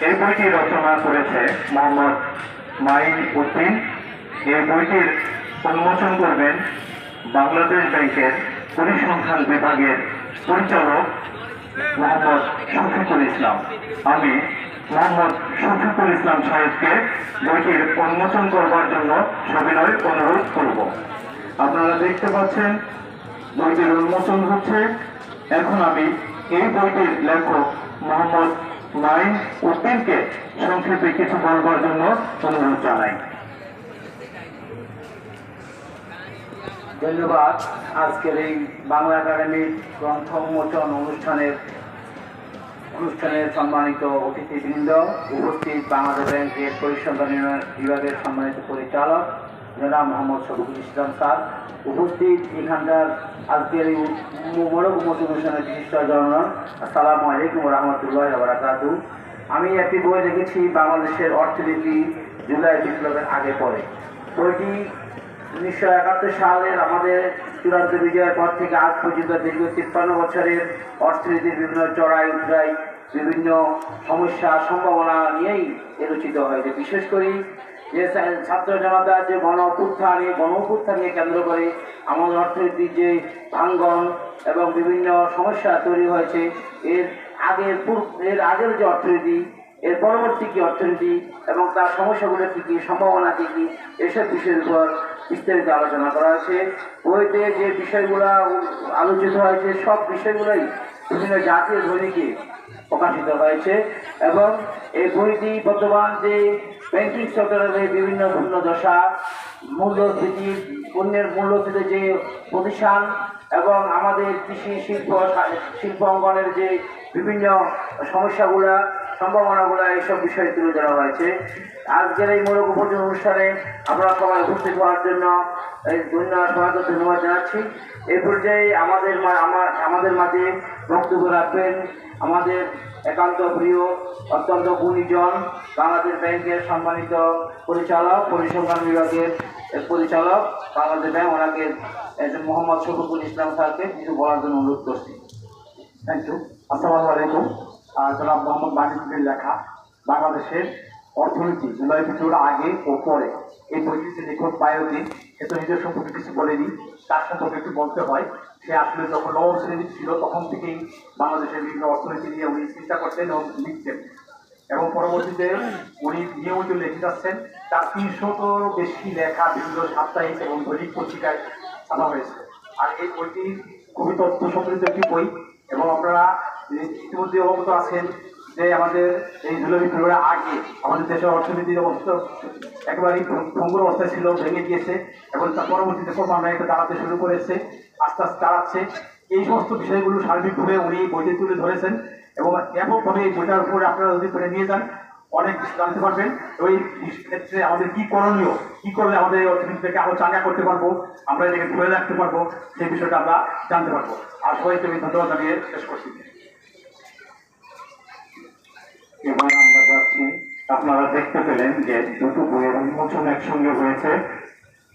এই বইটি রচনা করেছে মোহাম্মদ মাইন উদ্দিন। এই বইটির উন্মোচন করবেন বাংলাদেশ ব্যাংকের পরিসংখ্যান বিভাগের পরিচালক মোহাম্মদ শফিকুল ইসলাম। আমি মোহাম্মদ শফিকুল ইসলাম সাহেবকে বইটির উন্মোচন করবার জন্য সবিনয় অনুরোধ করব। আপনারা দেখতে পাচ্ছেন বইটির উন্মোচন হচ্ছে। এখন আমি এই বইটির লেখক মোহাম্মদ মাইন উদ্দিনকে সংক্ষেপে কিছু বলবার জন্য অনুরোধ জানাই। ধন্যবাদ। আজকের এই বাংলা একাডেমির গ্রন্থ উন্মোচন অনুষ্ঠানের সম্মানিত অতিথিবৃন্দ, উপস্থিত বাংলাদেশ ব্যাংকের পরিসংখ্যান বিভাগের সম্মানিত পরিচালক জনাব মোহাম্মদ শফিকুল ইসলাম স্যার, উপস্থিত এখানকার আজকের এই মোড়ক উন্মোচন অনুষ্ঠানের বিশিষ্ট জনগণ, আসসালামু আলাইকুম ওয়া রাহমাতুল্লাহি ওয়া বারাকাতুহু। আমি একটি বই লিখেছি বাংলাদেশের অর্থনীতি জুলাই বিপ্লবের আগে পরে। বইটি 1971 সালের আমাদের চূড়ান্ত বিজয়ের পর থেকে আজ পর্যন্ত দীর্ঘ 53 বছরের অর্থনীতির বিভিন্ন চড়াই উতরাই, বিভিন্ন সমস্যা সম্ভাবনা নিয়েই রচিত হয়েছে। বিশেষ করে যে ছাত্র জনতার যে গণ অভ্যুত্থানকে কেন্দ্র করে আমাদের অর্থনীতির যে ভাঙ্গন এবং বিভিন্ন সমস্যা তৈরি হয়েছে, এর আগের যে অর্থনীতি, এর পরবর্তী কি অর্থনীতি এবং তার সমস্যাগুলো কী কী, সম্ভাবনা কী কী, এসব বিষয়ের উপর বিস্তারিত আলোচনা করা হয়েছে। বইতে যে বিষয়গুলো আলোচিত হয়েছে সব বিষয়গুলোই বিভিন্ন জাতীয় দৈনিকে প্রকাশিত হয়েছে এবং এই বইটি বর্তমান যে ব্যাংকিং সেক্টরের বিভিন্ন দশা, মূল্যস্ফীতি, পণ্যের মূল্যস্ফীতি যে প্রতিষ্ঠান এবং আমাদের কৃষি শিল্প অঙ্গনের যে বিভিন্ন সমস্যাগুলা, সম্ভাবনাগুলো, এইসব বিষয় তুলে ধরা হয়েছে। আজকের এই মোড়ক উন্মোচন অনুষ্ঠানে আপনারা সবাই উপস্থিত হওয়ার জন্য সবাইকে ধন্যবাদ জানাচ্ছি। এই পর্যায়ে আমাদের মাঝে বক্তব্য রাখবেন আমাদের একান্ত প্রিয়, অত্যন্ত গুণীজন বাংলাদেশ ব্যাংকের সম্মানিত পরিচালক, পরিসংখ্যান বিভাগের পরিচালক বাংলাদেশ ব্যাংক, ওনাকে মোহাম্মদ শফিকুল ইসলাম স্যারকে কিছু বলার জন্য অনুরোধ করছি। Thank you. আসসালামু আলাইকুম। জনাব মোহাম্মদ মানিকের লেখা বাংলাদেশের অর্থনীতি জুলাই বিপ্লবের আগে ও পরে, এই বইটির যে লেখক বায়োটি, সে তো নিজের সম্পর্কে কিছু বলেনি, তার সম্পর্কে একটু বলতে হয়। সে আসলে যখন নবম শ্রেণী ছিল তখন থেকেই বাংলাদেশের বিভিন্ন অর্থনীতি নিয়ে উনি চিন্তা করতেন এবং লিখতেন, এবং পরবর্তীতে উনি নিয়মিত লিখে যাচ্ছেন। তার 300-র বেশি লেখা বিভিন্ন সাপ্তাহিক এবং দৈনিক পত্রিকায় ছাপা হয়েছে। আর এই বইটি খুবই তথ্য সমৃদ্ধ একটি বই, এবং আপনারা ইতিমধ্যে অবগত আছেন যে আমাদের এই জুলাই বিপ্লবের আগে আমাদের দেশের অর্থনীতির অবস্থা একেবারেই ভঙ্গুর অবস্থায় ছিল, ভেঙে গিয়েছে, এবং তার পরবর্তীতে ক্রমান্বয়ে এটা দাঁড়াতে শুরু করেছে, আস্তে আস্তে দাঁড়াচ্ছে। এই সমস্ত বিষয়গুলো সার্বিকভাবে উনি বইতে তুলে ধরেছেন, এবং ব্যাপকভাবে এই বইটার উপরে আপনারা যদি করে নিয়ে যান অনেক কিছু জানতে পারবেন। ওই ক্ষেত্রে আমাদের কি করণীয়, কি করলে আমাদের এই অর্থনীতিটাকে আরো চাঙ্গা করতে পারবো, আমরা এটাকে ধরে রাখতে পারবো, সেই বিষয়টা আমরা জানতে পারবো। আর সবাইকে আমি ধন্যবাদ জানিয়ে শেষ করছি। এবার আমরা যাচ্ছি, আপনারা দেখতে পেলেন যে দুটো বইয়ের উন্মোচন একসঙ্গে হয়েছে।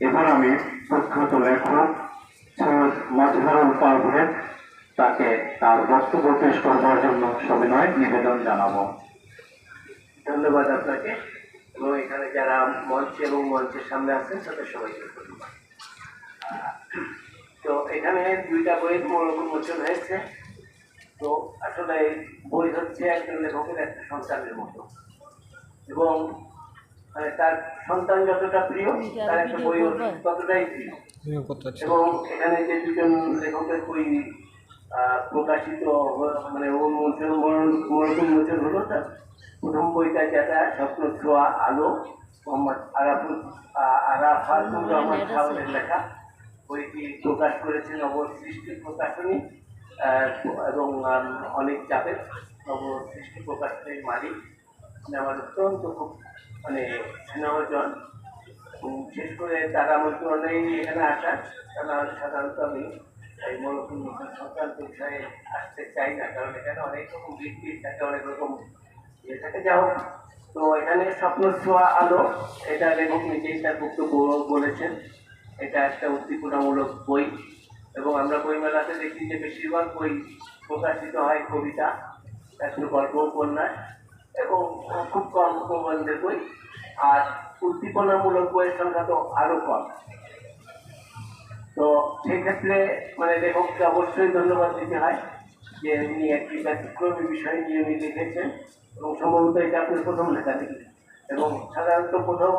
এবার আমি প্রখ্যাত লেখক সৈয়দ মাজহারুল পারভেজ তাকে তার বক্তব্য পেশ করবার জন্য সবিনয় নিবেদন জানাবো। ধন্যবাদ আপনাকে এবং এখানে যারা মঞ্চে এবং মঞ্চের সামনে আছেন তাদের সবাইকে ধন্যবাদ। তো এখানে দুইটা বইয়ের মোড়ক উন্মোচন হয়েছে। তো আসলে বই হচ্ছে একজন লেখকের একটা সন্তানের মতো, এবং তার সন্তান যতটা প্রিয় তার একটা বই ততটাই প্রিয়। এবং এখানে যে দুজন লেখকের বই প্রকাশিত মানে মোড়ক উন্মোচন হলো, তার প্রথম বইটা যেটা স্বপ্ন ছোঁয়া আলো, মোহাম্মদ আরাফাতুর রহমান সাহেবের লেখা, বইটি প্রকাশ করেছেন নবসৃষ্টি প্রকাশনী এবং অনেক চাপের নবসৃষ্টি প্রকাশনীর মালিক আমার অত্যন্ত খুব মানে স্নেহজন। বিশেষ করে তার আমন্ত্রণেই এখানে আসা, কারণ সাধারণত আমি এই মোড়ক উন্মোচন সংক্রান্ত বিষয়ে আসতে চাই না, কারণ এখানে অনেক রকম বৃত্তি থাকে, অনেক রকম ইয়ে থাকে। যা হোক, তো এখানে স্বপ্ন ছোঁয়া আলো, এটা লেখক নিজেই তার বক্তব্য বলেছেন। এটা একটা উদ্দীপনামূলক বই, এবং আমরা বইমেলাতে দেখি যে বেশিরভাগ বই প্রকাশিত হয় কবিতা, একটু গল্প, উপন্যাস, এবং খুব কম প্রবন্ধের বই, আর উদ্দীপনামূলক বইয়ের সংখ্যা তো আরো কম। তো সেই ক্ষেত্রে মানে লেখককে অবশ্যই ধন্যবাদ দিতে হয় যে উনি একটি ব্যতিক্রমী বিষয় নিয়ে উনি লিখেছেন, এবং সম্ভবত এটা আপনার প্রথম লেখা লিখেছেন। এবং সাধারণত প্রথম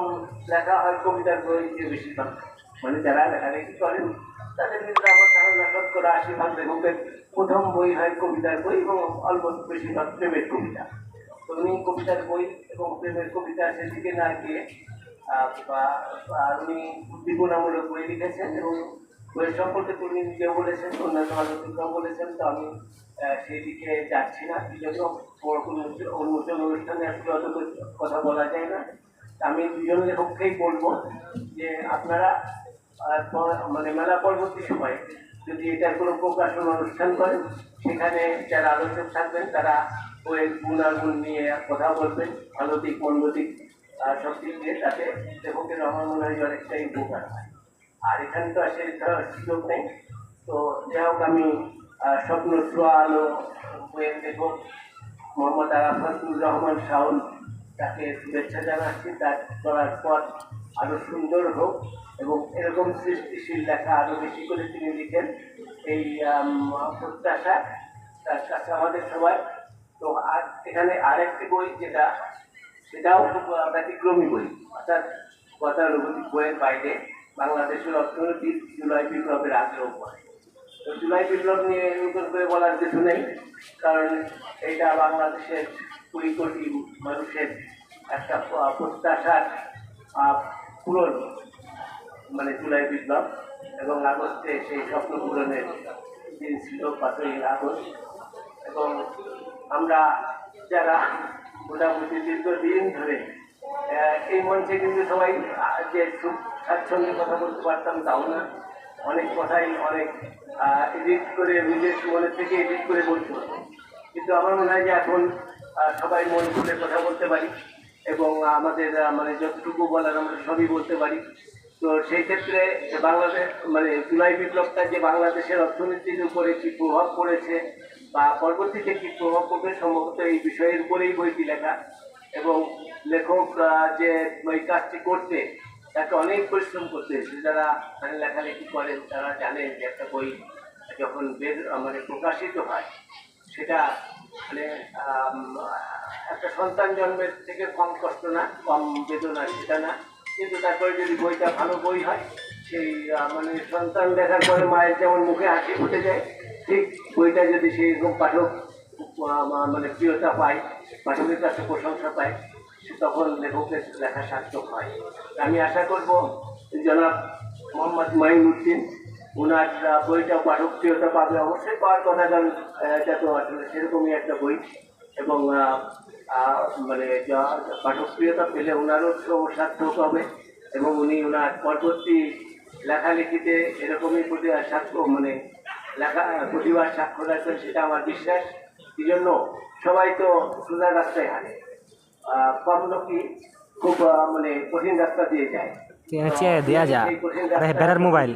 লেখা হয় কবিতার বই যে বেশিরভাগ, মানে যারা লেখালেখি করেন তাদের কিন্তু আমার ধারণা 70-80% লেখকের প্রথম বই হয় কবিতার বই, এবং অল্প বেশিরভাগ প্রেমের কবিতা। তো উনি কবিতার বই এবং প্রেমের কবিতা সেদিকে না গিয়ে উনি উদ্দীপনামূলক বই লিখেছেন, এবং বইয়ের সম্পর্কে তিনি নিজেও বলেছেন, অন্যান্য আলোচকরাও বলেছেন। তো আমি সেই দিকে যাচ্ছি না, এই জন্য বড় কোনো উন্মোচন অনুষ্ঠানে আসলে অত কথা বলা যায় না। আমি দুজন লেখককেই বলবো যে আপনারা মানে মেলা পরবর্তী সময়ে যদি এটার কোনো প্রকাশন অনুষ্ঠান করেন, সেখানে যারা আলোচক থাকবেন তারা বইয়ের গুণাগুণ নিয়ে কথা বলবেন, ভালো দিক মন্দ দিক সব দিক দিয়ে, তাতে লেখকের আমার মনে হয় অনেকটাই উপকার হয়। আর এখানে তো আসলে সুযোগ নেই। তো যাই হোক, আমি স্বপ্ন ছোঁয়া আলো বইয়ের লেখক মোহাম্মদ আরাফাতুর রহমান শাওন, তাকে শুভেচ্ছা জানাচ্ছি। তার করার পর আরো সুন্দর হোক এবং এরকম সৃষ্টিশীল লেখা আরো বেশি করে তিনি লিখেন, এই প্রত্যাশা তার কাছে আমাদের সবাই। তো আর এখানে আরেকটি বই সেটাও খুব ব্যতিক্রমী বই, অর্থাৎ গতানুগতিক বইয়ের বাইরে বাংলাদেশের অর্থনৈতিক জুলাই বিপ্লবের আগ্রহ পড়ে। তো জুলাই বিপ্লব নিয়ে নতুন করে বলার কিছু নেই, কারণ এইটা বাংলাদেশের 20 কোটি মানুষের একটা প্রত্যাশার পূরণ, মানে জুলাই বিপ্লব। এবং আগস্টে সেই স্বপ্ন পূরণের দিন ছিল 5ই আগস্ট। এবং আমরা যারা মোটামুটি দীর্ঘদিন ধরে এই মঞ্চে কিন্তু সবাই যে খুব স্বাচ্ছন্দ্যে কথা বলতে পারতাম তাও না, অনেক কথাই অনেক এডিট করে নিজের মনের থেকে এডিট করে বলতে হতো। কিন্তু আমার মনে হয় যে এখন সবাই মন খুলে কথা বলতে পারি, এবং আমাদের মানে যতটুকু বলার আমরা সবই বলতে পারি। তো সেই ক্ষেত্রে বাংলাদেশ মানে জুলাই বিপ্লবটা যে বাংলাদেশের অর্থনীতির উপরে কি প্রভাব পড়েছে বা পরবর্তীতে কি প্রভাব পড়বে, সম্ভবত এই বিষয়ের উপরেই বইটি লেখা। এবং লেখক যে ওই কাজটি করতে তাকে অনেক পরিশ্রম করতে হয়েছে। যারা মানে লেখালেখি করেন তারা জানেন যে একটা বই যখন মানে প্রকাশিত হয়, সেটা মানে একটা সন্তান জন্মের থেকে কম কষ্ট না, কম বেদনা সেটা না। কিন্তু তারপরে যদি বইটা ভালো বই হয়, সেই মানে সন্তান দেখার পরে মায়ের যেমন মুখে হাসি ফুটে যায়, ঠিক বইটা যদি সেই রকম পাঠক মানে প্রিয়তা পায়, পাঠকের কাছে প্রশংসা পায়, তখন লেখকের লেখা সার্থক হয়। আমি আশা করব জনাব মোহাম্মদ মাইনুদ্দিন, ওনার বইটা পাঠক প্রিয়তা পাবে, অবশ্যই পাওয়ার কথা, কারণ এটা তো আসলে সেরকমই একটা বই। এবং মানে পাঠক প্রিয়তা পেলে ওনারও সার্থক হবে, এবং উনি ওনার পরবর্তী লেখালেখিতে এরকমই মানে লেখা প্রতিভার স্বাক্ষর রাখবেন, সেটা আমার বিশ্বাস। এই জন্য সবাই তো সোজা রাস্তায় হাঁটে, কম লোকই খুব মানে কঠিন রাস্তা দিয়ে যায়। দেয়া যা বেড়ার মোবাইল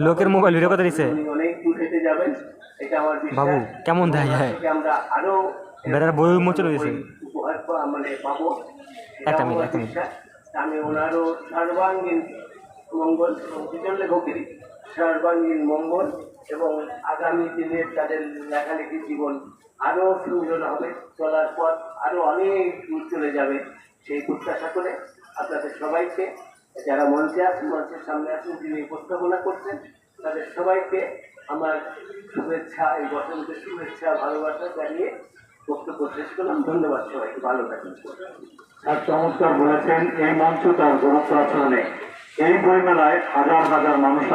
লোকের মোবাইল ভিডিও কথা দিছে উনি অনেক দূর হেঁটে যাবেন, এটা আমার বাবু বিশ্বাস। কেমন দেয় যায় আমরা আরো বেড়ার বই উন্মোচন হয়েছে। উপহার মানে পাবো, একটা মিনিট। আমি ওনারও সর্বাঙ্গীন মঙ্গল, দুজন লেখকেরই সর্বাঙ্গীন মঙ্গল, এবং আগামী দিনের তাদের লেখালেখি জীবন আরো সুন্দর হবে, চলার পথ আরো অনেক দূর চলে যাবে, সেই প্রত্যাশা করে আপনাদের সবাইকে, যারা মঞ্চে আছেন, মঞ্চের সামনে আছেন, যিনি উপস্থাপনা করছেন, তাদের সবাইকে আমার শুভেচ্ছা, এই বসন্তের শুভেচ্ছা ভালোবাসা জানিয়ে বক্তব্য শেষ করলাম। ধন্যবাদ সবাইকে, ভালো থাকুন। আর চমৎকার বলেছেন, এই মঞ্চ তার গুরুত্ব আছে অনেক। এই বইমেলায় হাজার হাজার মানুষ